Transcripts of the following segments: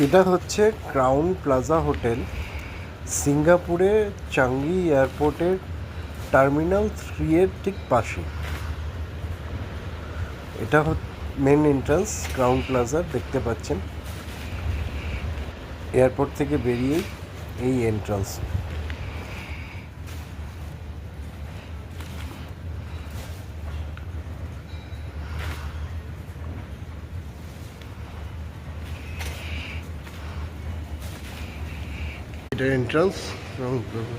এটা হচ্ছে Crowne Plaza hotel, সিঙ্গাপুরে চাঙ্গি এয়ারপোর্টের টার্মিনাল 3 এর ঠিক পাশে। এটা মেন এন্ট্রান্স ক্রাউন প্লাজার, দেখতে পাচ্ছেন এয়ারপোর্ট থেকে বেরিয়েই এই এন্ট্রান্স। এটা এন্ট্রান্স ক্রাউন প্লাজা।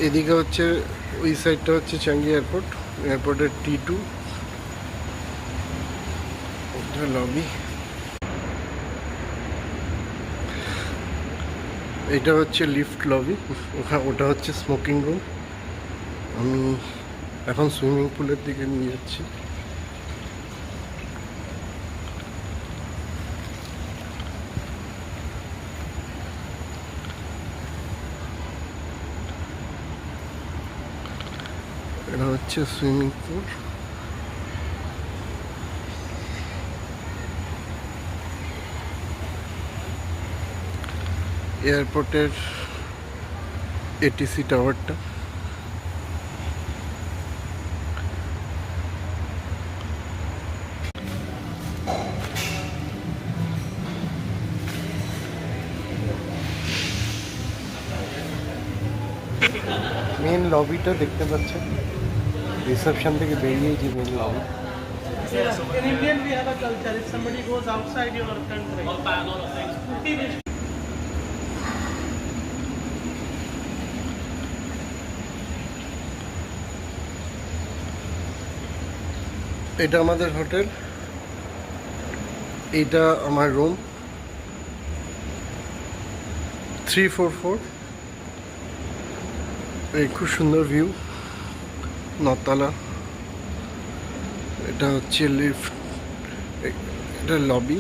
এদিকে হচ্ছে ওই সাইডটা হচ্ছে চাঙ্গি এয়ারপোর্ট, এয়ারপোর্টের T2 লবি। এটা হচ্ছে লিফট লবি, ওটা হচ্ছে স্মোকিং রুম। আমি এখন সুইমিং পুলের দিকে নিয়ে যাচ্ছি। এটা হচ্ছে সুইমিং পুল। এয়ারপোর্টের ATC টাওয়ারটা। মেন লবিটা দেখতে পাচ্ছেন, রিসেপশন থেকে বেরিয়ে যে main lobby. In Indian, we have a culture. If somebody goes outside your country, এটা আমাদের হোটেল, এটা আমার রুম 344। এই খুব সুন্দর ভিউ, নতলা। এটা হচ্ছে লিফট, এটা লবি।